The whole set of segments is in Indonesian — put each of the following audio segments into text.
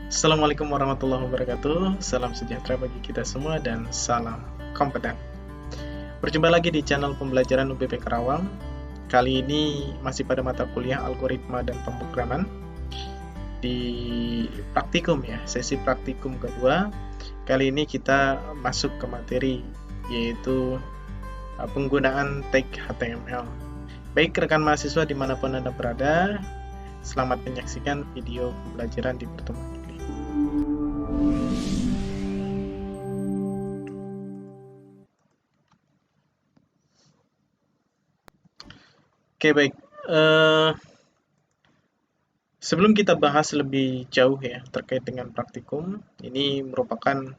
Assalamualaikum warahmatullahi wabarakatuh. Salam sejahtera bagi kita semua dan salam kompeten. Berjumpa lagi di channel pembelajaran UPP Karawang. Kali ini masih pada mata kuliah algoritma dan pemrograman di praktikum ya, sesi praktikum kedua. Kali ini kita masuk ke materi yaitu penggunaan tag HTML. Baik rekan mahasiswa dimanapun Anda berada, selamat menyaksikan video pembelajaran di pertemuan ini. Oke baik, sebelum kita bahas lebih jauh ya terkait dengan praktikum, ini merupakan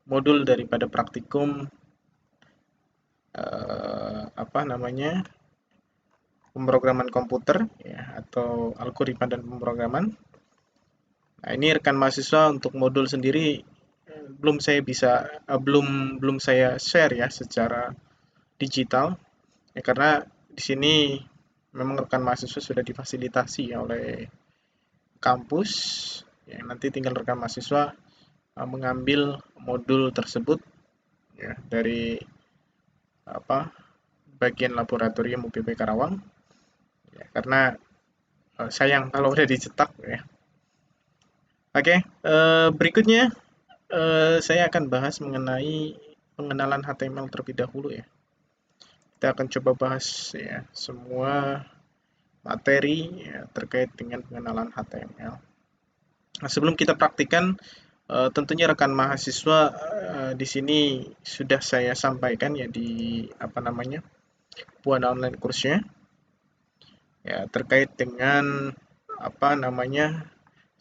modul daripada praktikum pemrograman komputer ya, atau algoritma dan pemrograman. Nah, ini rekan mahasiswa untuk modul sendiri belum saya share ya secara digital ya, karena di sini memang rekan mahasiswa sudah difasilitasi ya oleh kampus ya, nanti tinggal rekan mahasiswa mengambil modul tersebut ya dari bagian laboratorium UPP Karawang ya, karena sayang kalau udah dicetak ya. Oke, berikutnya saya akan bahas mengenai pengenalan HTML terlebih dahulu ya. Kita akan coba bahas ya semua materi ya, terkait dengan pengenalan HTML. Nah, sebelum kita praktikan, tentunya rekan mahasiswa di sini sudah saya sampaikan ya di Buana online kursnya ya terkait dengan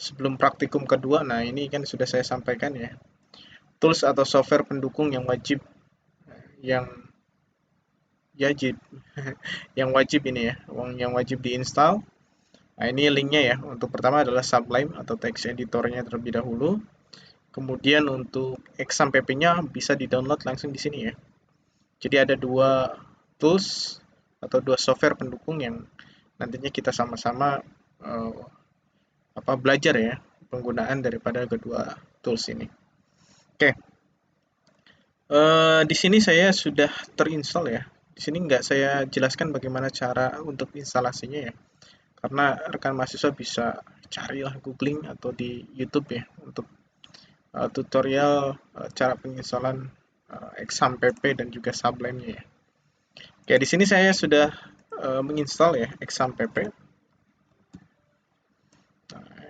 sebelum praktikum kedua. Nah, ini kan sudah saya sampaikan ya. Tools atau software pendukung yang wajib yang wajib ini ya, yang wajib diinstal. Nah, ini linknya ya. Untuk pertama adalah Sublime atau text editornya terlebih dahulu. Kemudian untuk XAMPP-nya bisa di-download langsung di sini ya. Jadi ada dua tools atau dua software pendukung yang nantinya kita sama-sama belajar ya penggunaan daripada kedua tools ini. Oke, di sini saya sudah terinstall ya. Di sini nggak saya jelaskan bagaimana cara untuk instalasinya ya, karena rekan mahasiswa bisa carilah googling atau di YouTube ya untuk tutorial cara penginstalan XAMPP dan juga Sublime-nya ya. Oke, di sini saya sudah menginstal ya XAMPP.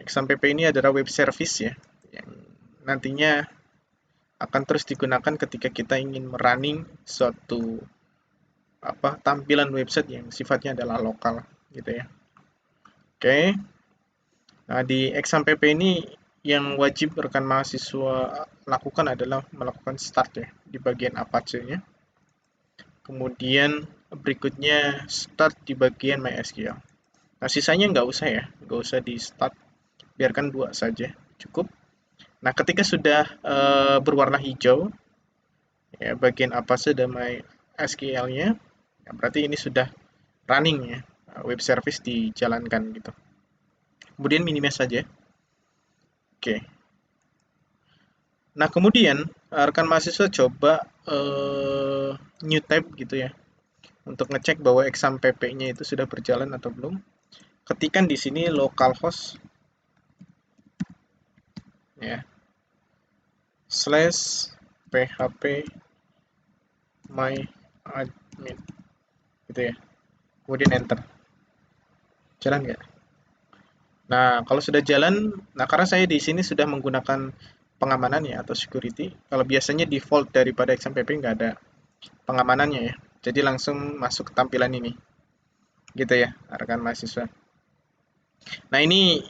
XAMPP ini adalah web service ya, yang nantinya akan terus digunakan ketika kita ingin merunning suatu tampilan website yang sifatnya adalah lokal gitu ya. Oke. Nah, di XAMPP ini yang wajib rekan mahasiswa lakukan adalah melakukan start ya di bagian Apache-nya. Kemudian berikutnya start di bagian MySQL. Nah, sisanya nggak usah ya, nggak usah di start, biarkan dua saja, cukup. Nah, ketika sudah berwarna hijau, ya bagian Apache dan MySQL-nya, ya berarti ini sudah running ya, web service dijalankan gitu. Kemudian minimize saja. Oke. Nah, kemudian rekan mahasiswa coba new tab gitu ya, untuk ngecek bahwa XAMPP-nya itu sudah berjalan atau belum. Ketikkan di sini localhost ya /php my admin gitu ya. Kemudian enter. Jalan nggak? Nah, kalau sudah jalan, nah karena saya di sini sudah menggunakan pengamanan ya atau security. Kalau biasanya default daripada XAMPP nggak ada pengamanannya ya. Jadi langsung masuk ke tampilan ini. Gitu ya, rekan mahasiswa. Nah, ini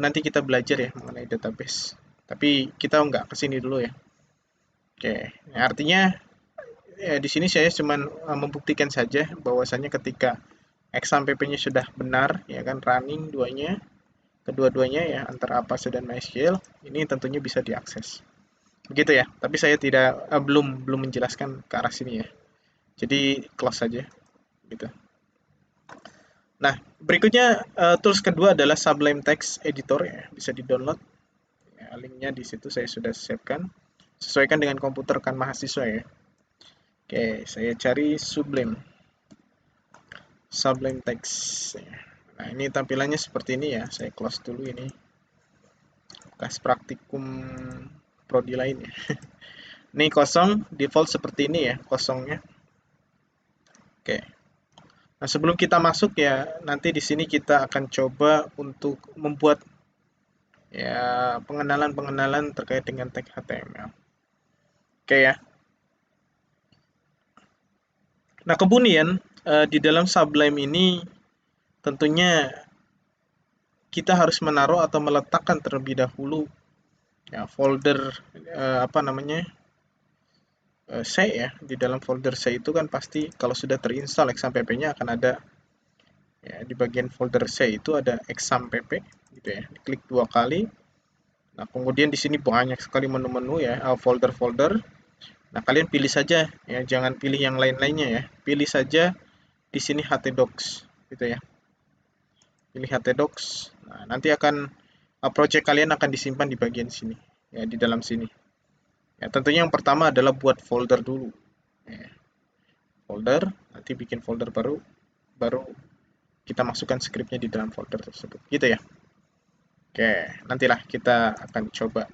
nanti kita belajar ya mengenai database. Tapi kita nggak kesini dulu ya. Oke, nah, artinya ya, di sini saya cuma membuktikan saja bahwasannya ketika XAMPP-nya sudah benar, ya kan running kedua-duanya ya antara Apache dan MySQL, ini tentunya bisa diakses. Begitu ya. Tapi saya belum menjelaskan ke arah sini ya. Jadi close saja gitu. Nah, Berikutnya tools kedua adalah Sublime Text Editor ya, bisa di-download. Ya, linknya di situ saya sudah siapkan. Sesuaikan dengan komputer kan mahasiswa ya. Oke, saya cari Sublime Text. Nah, ini tampilannya seperti ini ya. Saya close dulu ini. Bekas praktikum prodi lainnya. Ini kosong, default seperti ini ya, kosongnya. Oke. Nah, sebelum kita masuk ya, nanti di sini kita akan coba untuk membuat ya pengenalan-pengenalan terkait dengan tag HTML. Oke ya. Nah, kemudian di dalam Sublime ini tentunya kita harus menaruh atau meletakkan terlebih dahulu ya folder apa namanya C ya. Di dalam folder C itu kan pasti kalau sudah terinstall XAMPP-nya akan ada ya, di bagian folder C itu ada XAMPP gitu ya. Klik 2 kali. Nah, kemudian di sini banyak sekali menu-menu ya, folder-folder. Nah, kalian pilih saja ya, jangan pilih yang lain-lainnya ya. Pilih saja di sini htdocs gitu ya. Pilih htdocs. Nah, nanti akan project kalian akan disimpan di bagian sini ya, di dalam sini. Ya, tentunya yang pertama adalah buat folder dulu. Ya, folder, nanti bikin folder baru, baru kita masukkan scriptnya di dalam folder tersebut. Gitu ya. Oke, nantilah kita akan coba.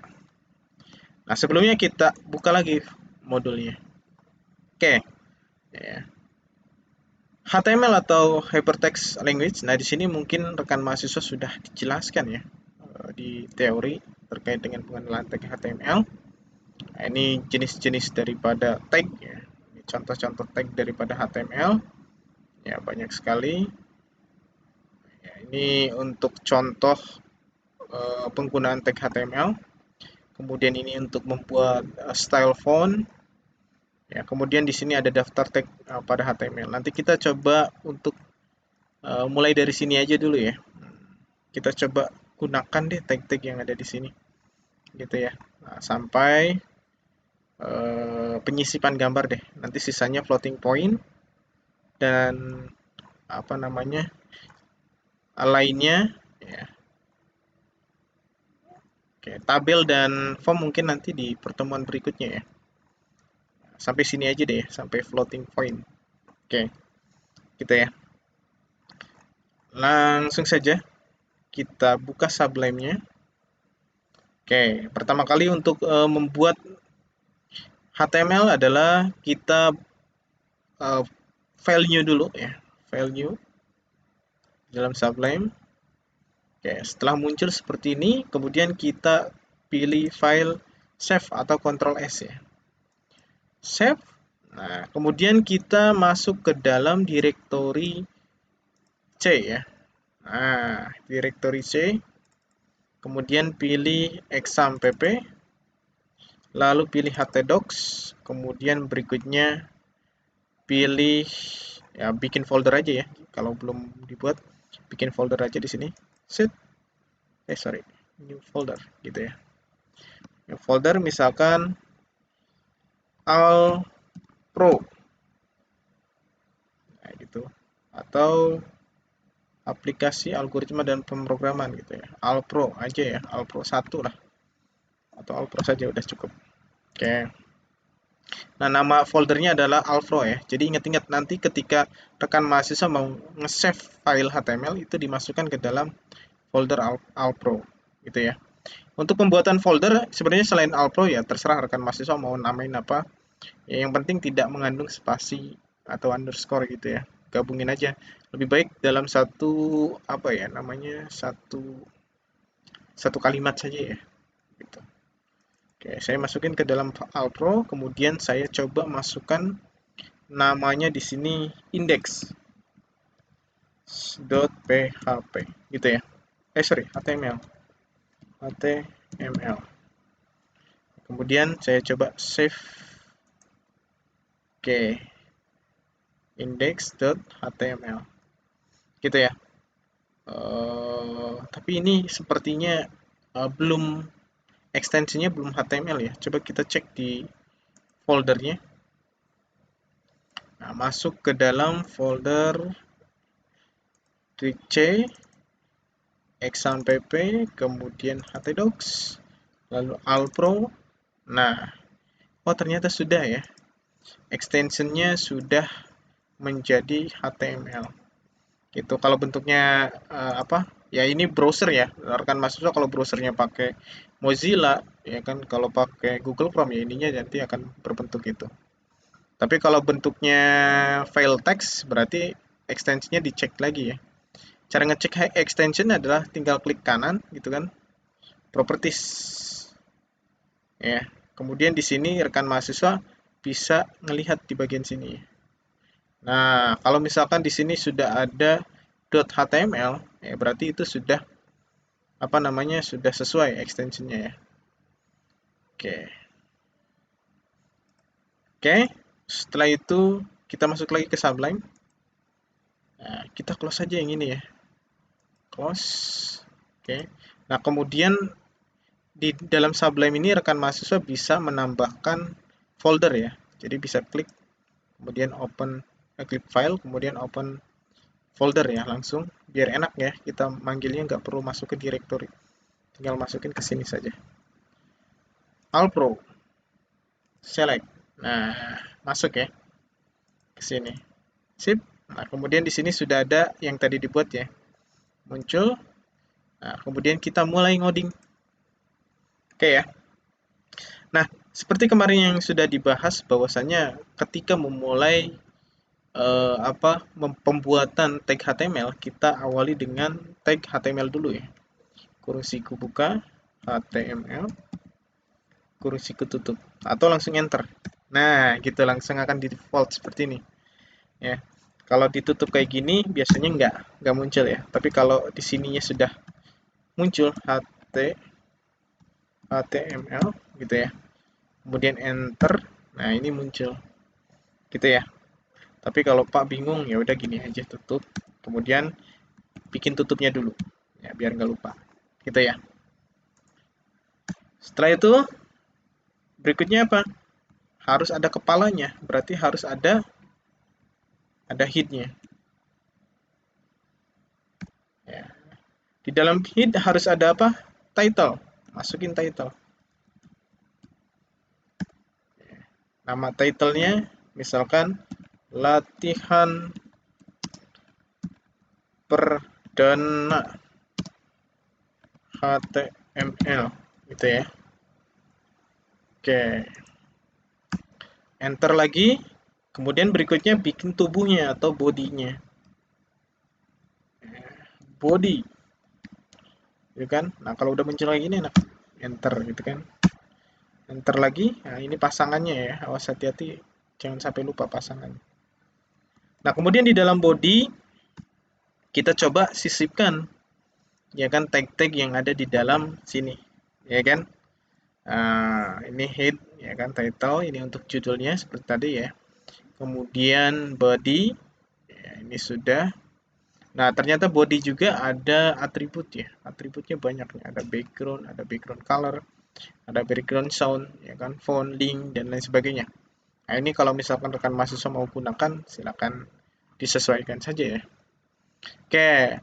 Nah, sebelumnya kita buka lagi modulnya. Oke, ya. HTML atau Hypertext Language. Nah, di sini mungkin rekan mahasiswa sudah dijelaskan ya di teori terkait dengan pengenalan tag HTML. Nah, ini jenis-jenis daripada tag ya. Ini contoh-contoh tag daripada HTML. Ya, banyak sekali. Ya, ini untuk contoh penggunaan tag HTML. Kemudian ini untuk membuat style font. Ya, kemudian di sini ada daftar tag pada HTML. Nanti kita coba untuk mulai dari sini aja dulu ya. Kita coba gunakan deh tag-tag yang ada di sini. Gitu ya. Nah, sampai penyisipan gambar deh. Nanti sisanya floating point dan apa namanya lainnya ya. Oke, tabel dan form mungkin nanti di pertemuan berikutnya ya. Sampai sini aja deh, sampai floating point. Oke, gitu ya. Langsung saja kita buka Sublime-nya. Oke, pertama kali untuk membuat HTML adalah kita file new dulu ya. File new dalam Sublime. Oke, setelah muncul seperti ini, kemudian kita pilih file save atau Ctrl S ya. Save. Nah, kemudian kita masuk ke dalam directory C ya. Nah, directory C. Kemudian pilih exampp, lalu pilih htdocs, kemudian berikutnya pilih ya bikin folder aja ya. Kalau belum dibuat, bikin folder aja di sini. Set. Sorry, new folder gitu ya. New folder misalkan All Pro. Nah, gitu. Atau aplikasi algoritma dan pemrograman gitu ya. All Pro aja ya, All Pro 1 lah. Atau All Pro saja udah cukup. Oke. Nah, nama foldernya adalah Alpro ya. Jadi ingat-ingat nanti ketika rekan mahasiswa mau nge-save file HTML itu dimasukkan ke dalam folder Alpro gitu ya. Untuk pembuatan folder sebenarnya selain Alpro ya terserah rekan mahasiswa mau namain apa. Ya, yang penting tidak mengandung spasi atau underscore gitu ya. Gabungin aja. Lebih baik dalam satu apa ya namanya satu kalimat saja ya. Gitu. Oke, saya masukin ke dalam Alpro, kemudian saya coba masukkan namanya di sini index.php gitu ya. Sorry, HTML. HTML. Kemudian saya coba save. Oke. Index.html. Gitu ya. Tapi ini sepertinya belum ekstensinya belum HTML ya. Coba kita cek di foldernya. Nah, masuk ke dalam folder klik C, exampp, kemudian htdocs, lalu alpro. Nah, oh ternyata sudah ya. Extensionnya sudah menjadi HTML. Gitu. Kalau bentuknya apa? Ya ini browser ya. Rekan mahasiswa kalau browsernya pakai Mozilla, ya kan kalau pakai Google Chrome ya ininya nanti akan berbentuk itu. Tapi kalau bentuknya file text berarti extensionnya dicek lagi ya. Cara ngecek extension adalah tinggal klik kanan gitu kan, properties. Ya. Kemudian di sini rekan mahasiswa bisa melihat di bagian sini. Nah, kalau misalkan di sini sudah ada .html, ya berarti itu sudah apa namanya sudah sesuai extensionnya ya. Oke, oke. Setelah itu kita masuk lagi ke Sublime. Nah, kita close saja yang ini ya, close. Oke. Nah, kemudian di dalam Sublime ini rekan mahasiswa bisa menambahkan folder ya. Jadi bisa klik, kemudian open, klik file, kemudian open folder ya langsung. Biar enak ya, kita manggilnya nggak perlu masuk ke directory. Tinggal masukin ke sini saja. Alpro, select. Nah, masuk ya ke sini. Sip. Nah, kemudian di sini sudah ada yang tadi dibuat ya. Muncul. Nah, kemudian kita mulai ngoding. Oke ya. Nah, seperti kemarin yang sudah dibahas bahwasanya ketika memulai pembuatan tag HTML, kita awali dengan tag HTML dulu ya. Kurung siku buka HTML, kurung siku tutup, atau langsung enter. Nah, gitu langsung akan di default seperti ini. Ya. Kalau ditutup kayak gini biasanya nggak muncul ya. Tapi kalau di sininya sudah muncul HTML gitu ya. Kemudian enter. Nah, ini muncul. Gitu ya. Tapi kalau Pak bingung ya udah gini aja tutup. Kemudian bikin tutupnya dulu. Ya, biar nggak lupa. Gitu ya. Setelah itu berikutnya apa? Harus ada kepalanya. Berarti harus ada headnya. Ya. Di dalam head harus ada apa? Title. Masukin title. Nama titlenya misalkan latihan perdana HTML gitu ya. Oke. Enter lagi. Kemudian berikutnya bikin tubuhnya atau bodinya. Body. Gitu kan? Nah, kalau udah muncul kayak gini enak. Enter gitu kan. Enter lagi. Nah, ini pasangannya ya. Awas hati-hati jangan sampai lupa pasangan. Nah, kemudian di dalam body kita coba sisipkan ya kan tag-tag yang ada di dalam sini. Ya kan? Ini head ya kan title, ini untuk judulnya seperti tadi ya. Kemudian body ya, ini sudah. Nah, ternyata body juga ada atribut ya. Atributnya banyak nih. Ada background color, ada background sound ya kan, font, link dan lain sebagainya. Nah, ini kalau misalkan rekan mahasiswa mau gunakan silakan disesuaikan saja ya. Oke,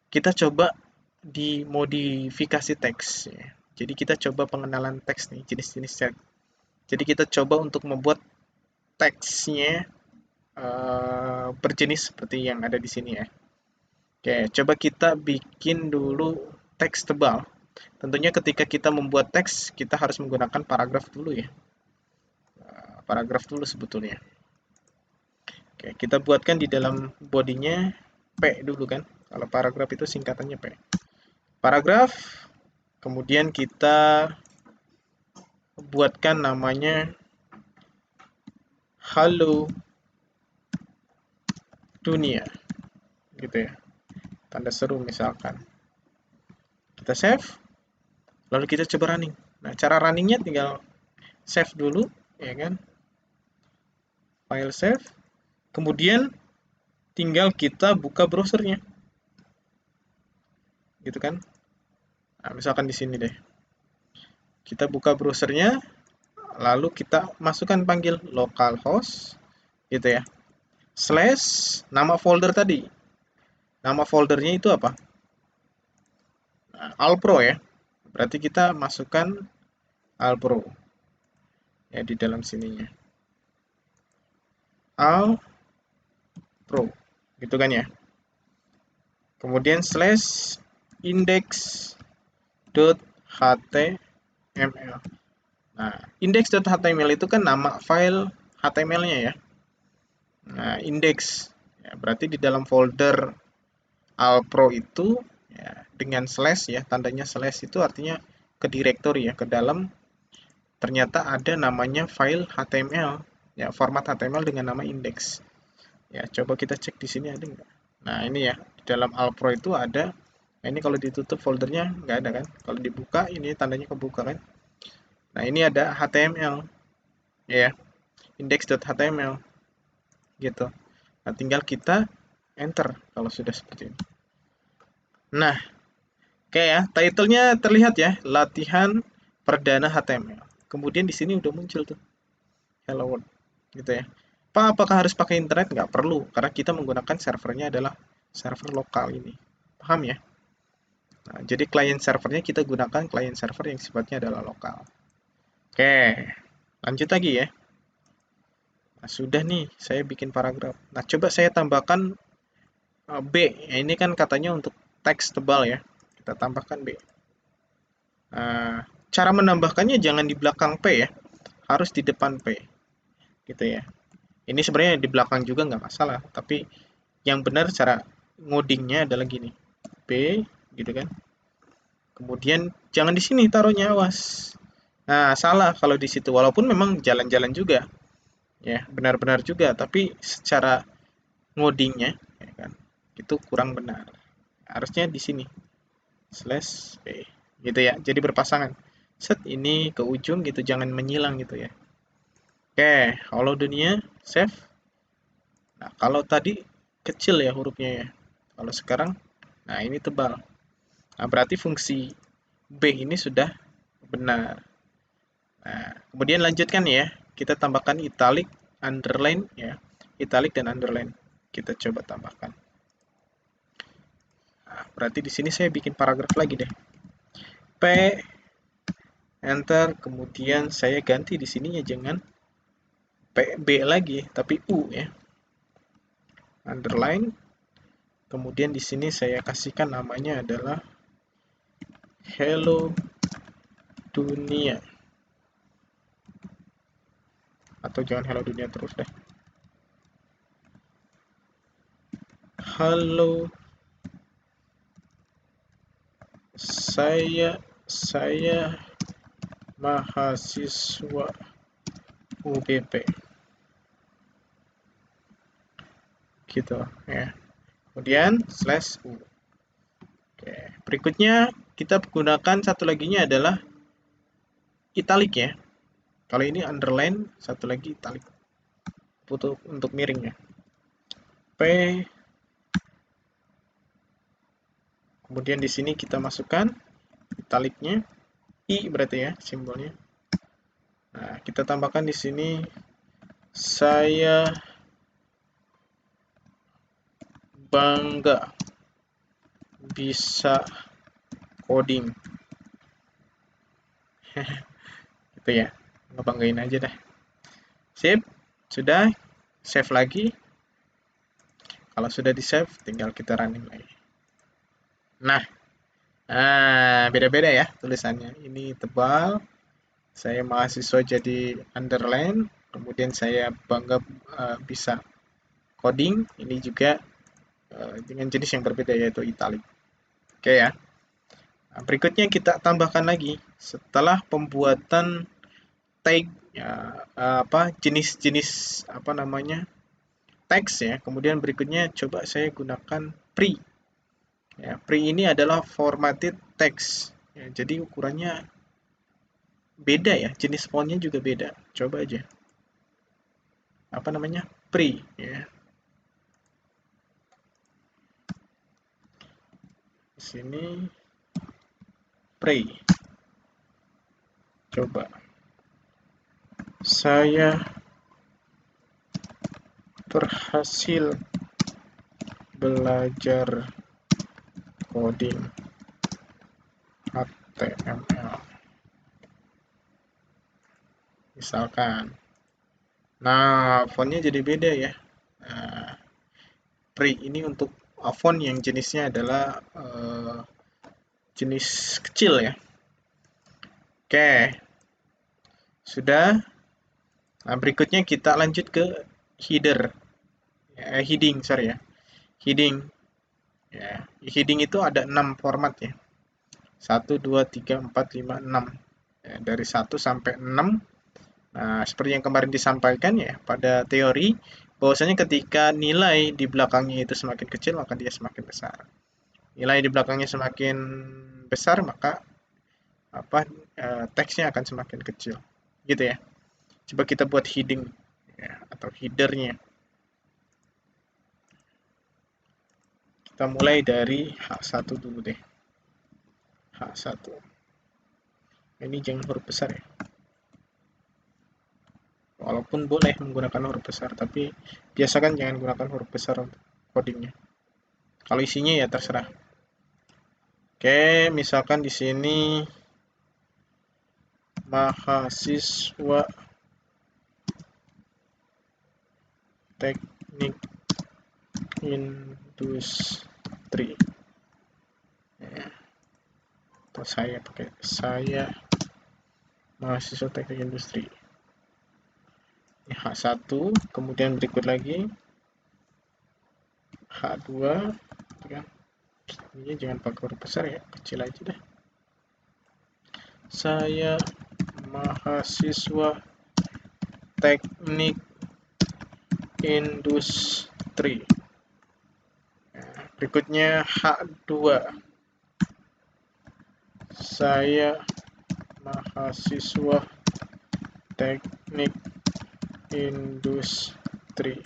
kita coba di modifikasi teks ya. Jadi kita coba pengenalan teks nih, jenis-jenis teks. Jadi kita coba untuk membuat teksnya berjenis seperti yang ada di sini ya. Oke, coba kita bikin dulu teks tebal. Tentunya ketika kita membuat teks, kita harus menggunakan paragraf dulu ya. Paragraf dulu sebetulnya. Oke, kita buatkan di dalam bodinya P dulu kan. Kalau paragraf itu singkatannya P. Paragraf, kemudian kita buatkan namanya Halo Dunia. Gitu ya. Tanda seru misalkan. Kita save, lalu kita coba running. Nah, cara runningnya tinggal save dulu, ya kan? File save, kemudian tinggal kita buka browsernya, gitu kan? Nah, misalkan di sini deh, kita buka browsernya, lalu kita masukkan panggil localhost, gitu ya, slash nama folder tadi. Nama foldernya itu apa? Nah, Alpro ya. Berarti kita masukkan Alpro ya di dalam sininya. Alpro, gitu kan ya. Kemudian slash index.html. Nah, index.html itu kan nama file HTML-nya ya. Nah, index ya, berarti di dalam folder Alpro itu ya, dengan slash ya, tandanya slash itu artinya ke directory ya, ke dalam ternyata ada namanya file HTML ya, format HTML dengan nama index. Ya, coba kita cek di sini ada nggak? Nah, ini ya, di dalam Alpro itu ada. Nah, ini kalau ditutup foldernya nggak ada kan? Kalau dibuka ini tandanya kebuka kan? Nah, ini ada HTML ya, index.html gitu. Nah, tinggal kita enter kalau sudah seperti ini. Nah, oke ya, title-nya terlihat ya, latihan perdana HTML. Kemudian di sini udah muncul tuh, hello world, gitu ya. Pak, apakah harus pakai internet? Nggak perlu, karena kita menggunakan servernya adalah server lokal ini. Paham ya? Nah, jadi client servernya kita gunakan client server yang sifatnya adalah lokal. Oke, lanjut lagi ya. Nah, sudah nih, saya bikin paragraf. Nah, coba saya tambahkan B. Ya, ini kan katanya untuk teks tebal ya. Kita tambahkan B. Nah, cara menambahkannya jangan di belakang P ya, harus di depan P, gitu ya. Ini sebenarnya di belakang juga nggak masalah, tapi yang benar cara ngodingnya adalah gini, P, gitu kan. Kemudian jangan di sini taruhnya, awas. Nah, salah kalau di situ, walaupun memang jalan-jalan juga, ya benar-benar juga, tapi secara ngodingnya, ya kan, itu kurang benar. Harusnya di sini, slash P, gitu ya. Jadi berpasangan. Set ini ke ujung gitu, jangan menyilang gitu ya. Oke, kalau dunia save. Nah, kalau tadi kecil ya hurufnya ya. Kalau sekarang, nah ini tebal. Nah, berarti fungsi B ini sudah benar. Nah, kemudian lanjutkan ya. Kita tambahkan italic, underline ya. Italic dan underline. Kita coba tambahkan. Nah, berarti di sini saya bikin paragraf lagi deh. P, enter, kemudian saya ganti di sininya jangan P, B lagi, tapi U ya. Underline, kemudian di sini saya kasihkan namanya adalah hello dunia, atau jangan hello dunia terus deh, halo saya mahasiswa UBP, gitu ya. Kemudian slash U. Oke, berikutnya kita gunakan satu laginya adalah italic ya. Kalau ini underline, satu lagi italic untuk miring ya. P, kemudian di sini kita masukkan italicnya, I berarti ya simbolnya. Nah, kita tambahkan di sini saya bangga bisa coding. Gitu ya. Ngebanggain aja dah. Sip. Sudah. Save lagi. Kalau sudah di save, tinggal kita running lagi. Nah, beda-beda ya tulisannya. Ini tebal. Saya mahasiswa jadi underline. Kemudian saya bangga bisa coding. Ini juga dengan jenis yang berbeda yaitu italic. Oke ya. Nah, berikutnya kita tambahkan lagi setelah pembuatan tag ya, jenis-jenis apa namanya teks ya. Kemudian berikutnya coba saya gunakan pre. Ya, pre ini adalah formatted text. Ya, jadi ukurannya beda ya, jenis fontnya juga beda. Coba aja. Apa namanya? Pre ya. Di sini pre. Coba. Saya berhasil belajar coding HTML misalkan. Nah, fontnya jadi beda ya. Nah, ini untuk font yang jenisnya adalah jenis kecil ya. Oke, sudah. Nah, berikutnya kita lanjut ke header. Heading, sorry ya. Heading. Ya, heading itu ada 6 format ya. 1, 2, 3, 4, 5, 6. Ya, dari 1 sampai 6. Nah, seperti yang kemarin disampaikan ya, pada teori, bahwasanya ketika nilai di belakangnya itu semakin kecil, maka dia semakin besar. Nilai di belakangnya semakin besar, maka teksnya akan semakin kecil. Gitu ya. Coba kita buat heading ya, atau headernya. Kita mulai dari H1 dulu deh. H1. Ini jangan huruf besar ya. Walaupun boleh menggunakan huruf besar, tapi biasakan jangan gunakan huruf besar untuk codingnya. Kalau isinya ya terserah. Oke, misalkan di sini mahasiswa teknik industri. Ya, atau saya pakai saya mahasiswa teknik industri. Ini H1, kemudian berikut lagi H2, kan? Ini jangan pakai huruf besar ya, kecil aja deh. Saya mahasiswa teknik industri. Berikutnya H2. Saya mahasiswa teknik industri.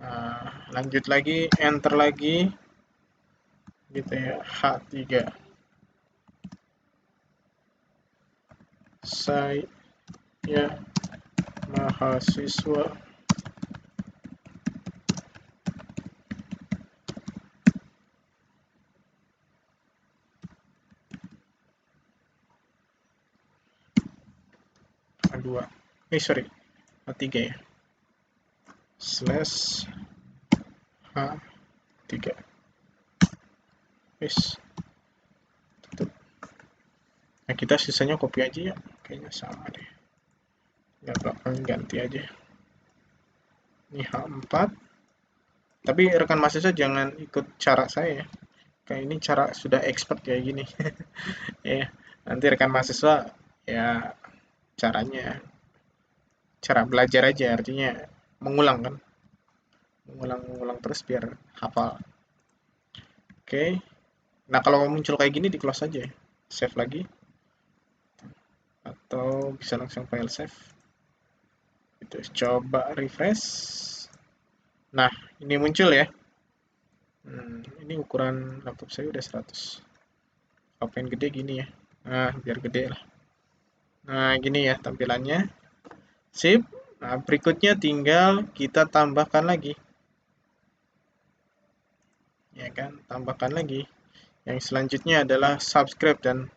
Nah, lanjut lagi, enter lagi. Gitu ya, H3. Saya mahasiswa H2. Sorry, H3 ya. Slash H3. Tutup. Nah, kita sisanya copy aja ya. Kayaknya sama deh. Nggak bakal ganti aja. Ini H4. Tapi rekan mahasiswa jangan ikut cara saya ya. Kayak ini cara sudah expert kayak gini. Ya, nanti rekan mahasiswa ya caranya cara belajar aja, artinya mengulang kan. Mengulang terus biar hafal. Oke. Nah, kalau muncul kayak gini di close aja ya. Save lagi atau bisa langsung file save. Itu coba refresh. Nah, ini muncul ya. Ini ukuran laptop saya udah 100. Kalau pengen gede gini ya. Nah, biar gede lah. Nah, gini ya tampilannya. Sip. Nah, berikutnya tinggal kita tambahkan lagi. Ya kan, tambahkan lagi. Yang selanjutnya adalah subscribe dan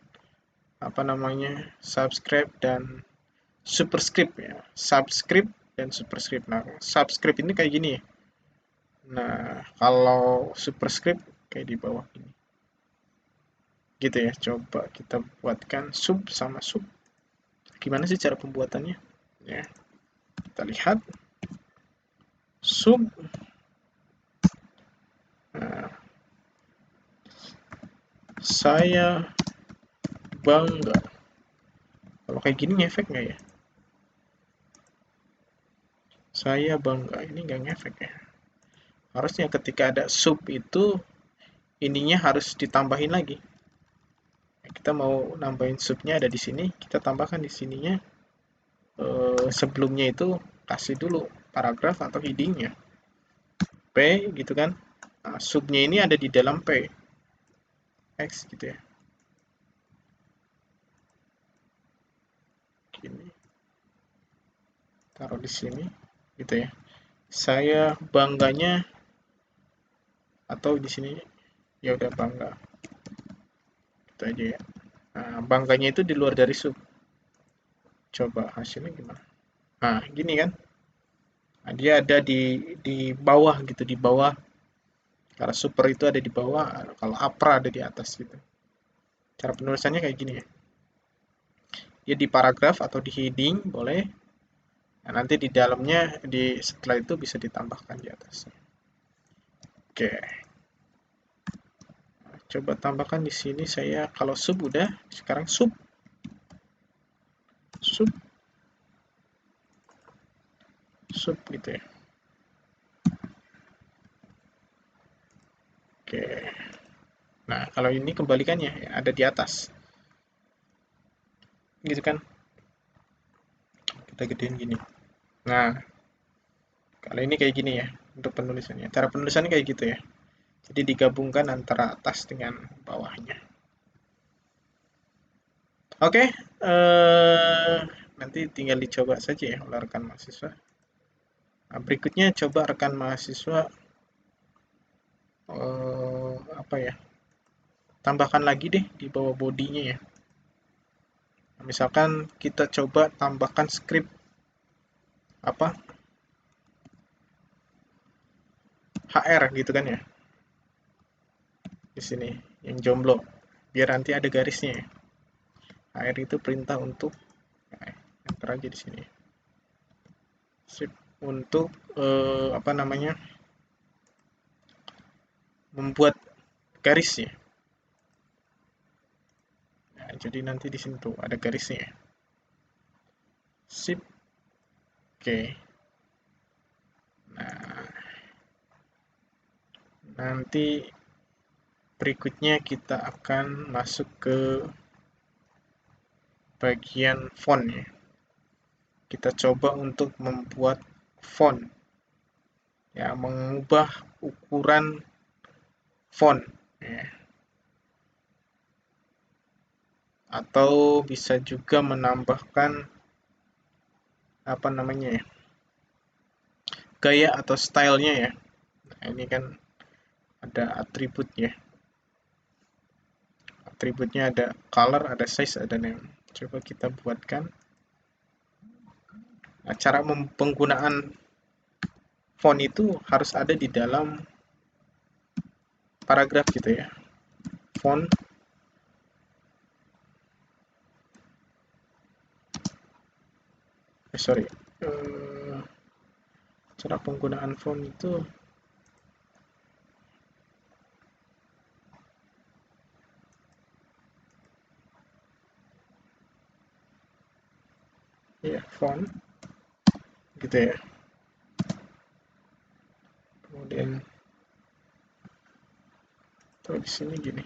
subscribe dan superscript ya. Subscript dan superscript. Nah, subscript ini kayak gini ya. Nah, kalau superscript kayak di bawah ini. Gitu ya. Coba kita buatkan sub sama sub. Gimana sih cara pembuatannya? Ya, kita lihat sub. Nah, saya bangga. Kalau kayak gini ngefek nggak ya? Saya bangga. Ini nggak ngefek ya. Harusnya ketika ada sub itu ininya harus ditambahin lagi. Kita mau nambahin subnya ada di sini, kita tambahkan di sininya. Sebelumnya itu kasih dulu paragraf atau headingnya P gitu kan. Nah, subnya ini ada di dalam P X gitu ya. Gini. Taruh di sini gitu ya. Saya bangganya atau di sini ya udah bangga itu aja ya. Nah, bangganya itu di luar dari sub. Coba hasilnya gimana? Nah, gini kan. Nah, dia ada di bawah gitu, di bawah. Kalau super itu ada di bawah, kalau upper ada di atas gitu. Cara penulisannya kayak gini ya. Dia di paragraf atau di heading boleh. Nah, nanti di dalamnya setelah itu bisa ditambahkan di atasnya. Oke. Coba tambahkan di sini saya kalau sub udah, sekarang sub sub sub gitu ya. Oke. Nah, kalau ini kembalikannya ya, ada di atas. Gitu kan? Kita gedein gini. Nah, kalau ini kayak gini ya untuk penulisannya. Cara penulisannya kayak gitu ya. Jadi digabungkan antara atas dengan bawahnya. Oke, nanti tinggal dicoba saja ya oleh rekan mahasiswa. Nah, berikutnya coba rekan mahasiswa apa ya? Tambahkan lagi deh di bawah bodinya ya. Nah, misalkan kita coba tambahkan script apa HR gitu kan ya di sini yang jomblo biar nanti ada garisnya ya. HR itu perintah untuk nah, enter aja di sini. Sip. Untuk apa namanya membuat garis ya. Nah, jadi nanti di sini tuh ada garisnya ya. Sip. Oke. Nah, nanti berikutnya kita akan masuk ke bagian font ya. Kita coba untuk membuat font ya, mengubah ukuran font ya. Atau bisa juga menambahkan apa namanya ya, gaya atau stylenya ya. Nah, ini kan ada atribut ya. Atributnya ada color, ada size, ada name. Coba kita buatkan. Nah, cara penggunaan font itu harus ada di dalam paragraf gitu ya. Font sorry. Cara penggunaan font itu ya font gitu ya. Kemudian tuh di sini gini.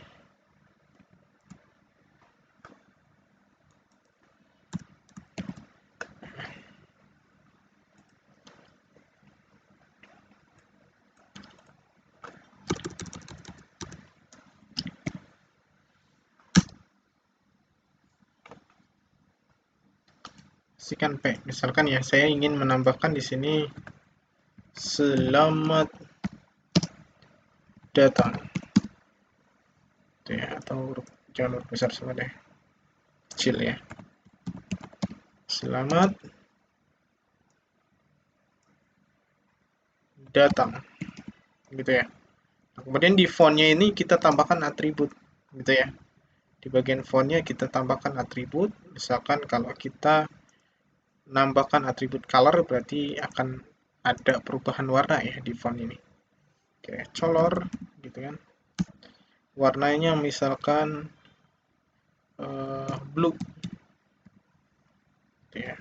Sikan P. Misalkan ya, saya ingin menambahkan di sini selamat datang. Ya, atau jangan huruf besar semua deh. Kecil ya. Selamat datang. Gitu ya. Kemudian di fontnya ini kita tambahkan atribut gitu ya. Di bagian fontnya kita tambahkan atribut. Misalkan kalau kita nambahkan atribut color berarti akan ada perubahan warna ya di font ini. Oke, color gitu kan. Warnanya misalkan blue. Gitu ya.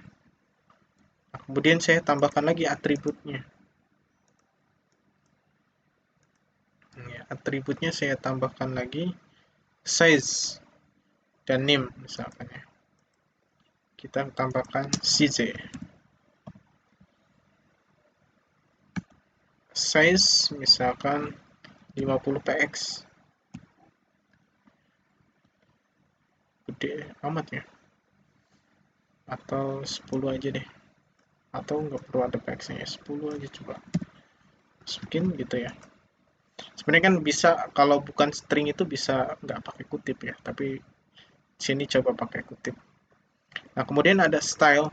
Nah, kemudian saya tambahkan lagi atributnya. Ya, atributnya saya tambahkan lagi size dan name misalkan ya. Kita tambahkan CJ. Size misalkan 50 px. Gede amat ya. Atau 10 aja deh. Atau nggak perlu ada px-nya ya, 10 aja coba. Masukin gitu ya. Sebenarnya kan bisa, kalau bukan string itu bisa nggak pakai kutip ya, tapi sini coba pakai kutip. Nah, kemudian ada style,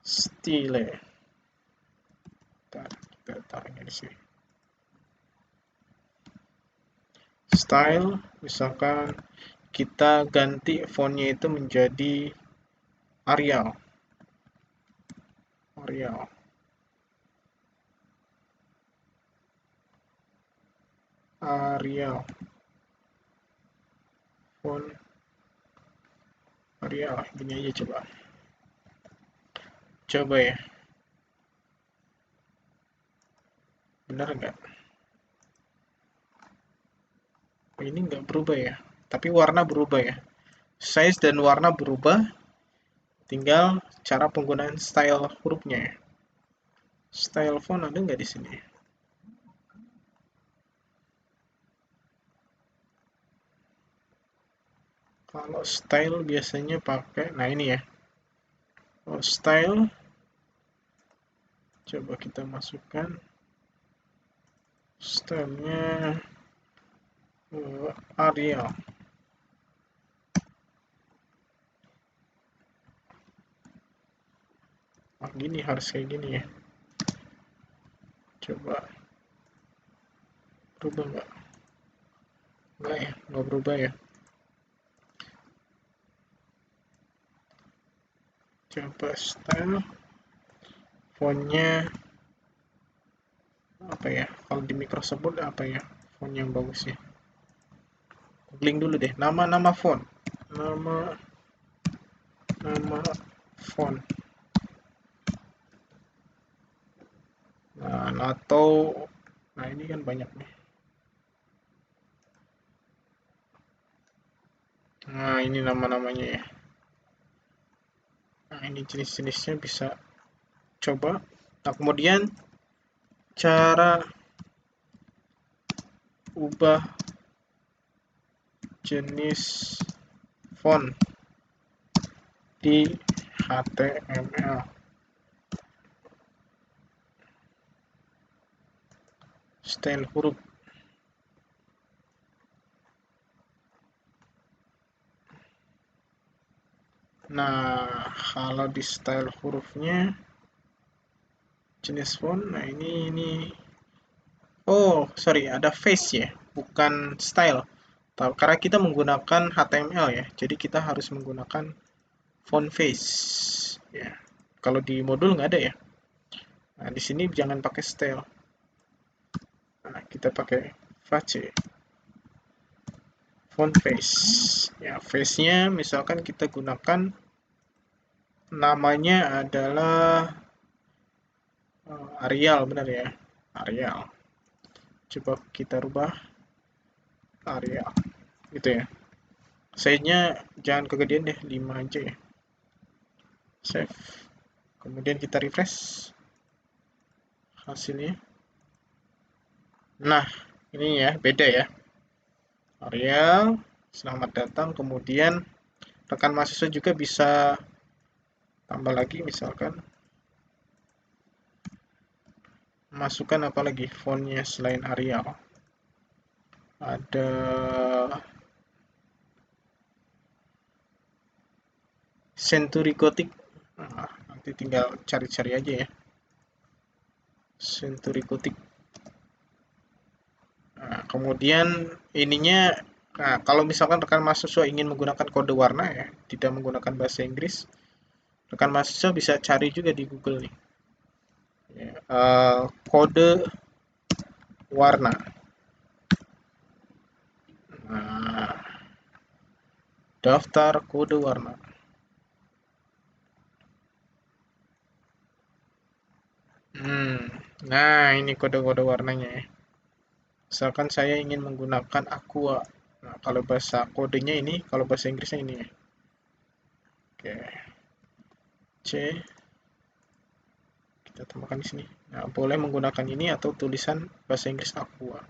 style. Kita taruhnya di sini. Style, misalkan kita ganti fontnya itu menjadi Arial. Arial. Arial. Font Arial. Gini aja coba. Coba ya. Benar nggak? Oh, ini nggak berubah ya. Tapi warna berubah ya. Size dan warna berubah. Tinggal cara penggunaan style hurufnya ya. Style font ada nggak di sini? Kalau style biasanya pakai, nah ini ya. Oh, style, coba kita masukkan stylenya Arial. Oh, gini harus kayak gini ya. Coba berubah nggak? Nggak ya, nggak berubah ya. Coba style, fontnya apa ya? Kalau di Microsoft Word apa ya? Font yang bagus ya. Googling dulu deh. Nama-nama font. Nama nama font. Nah, atau nah ini kan banyak nih. Nah, ini nama-namanya ya. Nah, ini jenis-jenisnya bisa coba. Nah, kemudian cara ubah jenis font di HTML. Style huruf. Nah, kalau di style hurufnya jenis font, nah ini oh, sorry, ada face ya, bukan style. Karena kita menggunakan HTML ya, jadi kita harus menggunakan font face. Ya, kalau di modul nggak ada ya. Nah, di sini jangan pakai style. Nah, kita pakai face, font face. Ya, face-nya misalkan kita gunakan namanya adalah Arial, benar ya? Arial. Coba kita rubah Arial, gitu ya. Size-nya jangan kegedean deh, 5 aja ya. Save. Kemudian kita refresh hasilnya. Nah, ini ya, beda ya. Arial, selamat datang. Kemudian rekan mahasiswa juga bisa tambah lagi, misalkan masukkan apa lagi fontnya selain Arial. Ada Century Gothic. Nah, nanti tinggal cari-cari aja ya. Century Gothic. Nah, kemudian ininya, nah, kalau misalkan rekan mahasiswa ingin menggunakan kode warna ya, tidak menggunakan bahasa Inggris, rekan mahasiswa bisa cari juga di Google nih. Ya, kode warna. Nah, daftar kode warna. Nah ini kode-kode warnanya ya. Misalkan saya ingin menggunakan aqua. Nah, kalau bahasa kodenya ini, kalau bahasa Inggrisnya ini ya. Oke, C kita tambahkan di sini. Nah, boleh menggunakan ini atau tulisan bahasa Inggris aqua.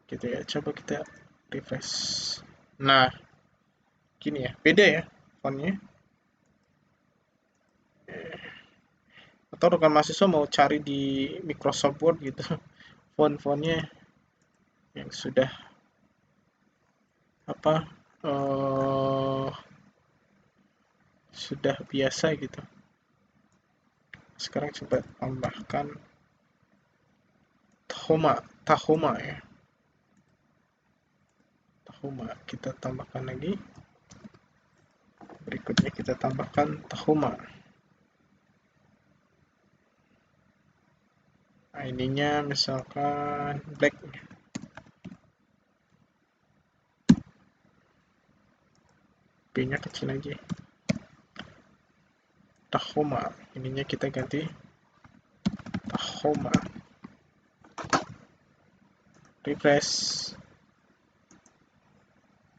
Gitu ya. Coba kita refresh. Nah, gini ya. Beda ya fontnya. atau rekan mahasiswa mau cari di Microsoft Word gitu font-fontnya yang sudah apa sudah biasa gitu. Sekarang coba tambahkan Tahoma ya. Tahoma kita tambahkan lagi. Berikutnya kita tambahkan Tahoma. Nah, ininya misalkan black. B-nya kecil aja. Tahoma. Ininya kita ganti Tahoma. Refresh.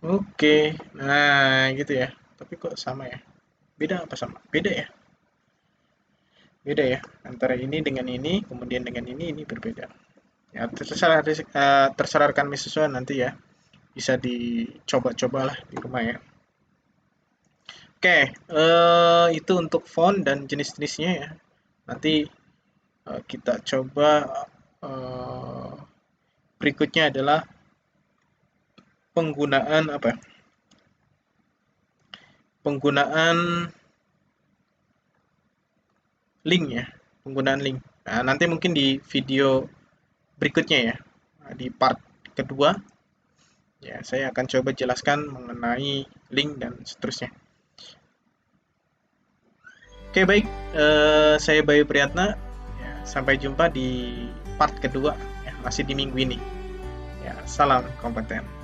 Oke. Nah, gitu ya. Tapi kok sama ya? Beda apa sama? Beda ya? Beda ya. Antara ini dengan ini, kemudian dengan ini berbeda. Ya, terserah rekan mahasiswa nanti ya. Bisa dicoba-cobalah di rumah ya. Oke, itu untuk font dan jenis-jenisnya ya. Nanti kita coba berikutnya adalah penggunaan apa? Penggunaan link ya, penggunaan link. Nah, nanti mungkin di video berikutnya ya, di part kedua ya saya akan coba jelaskan mengenai link dan seterusnya. Oke baik, saya Bayu Priyatna. Ya, sampai jumpa di part kedua ya, masih di minggu ini. Ya, salam kompeten.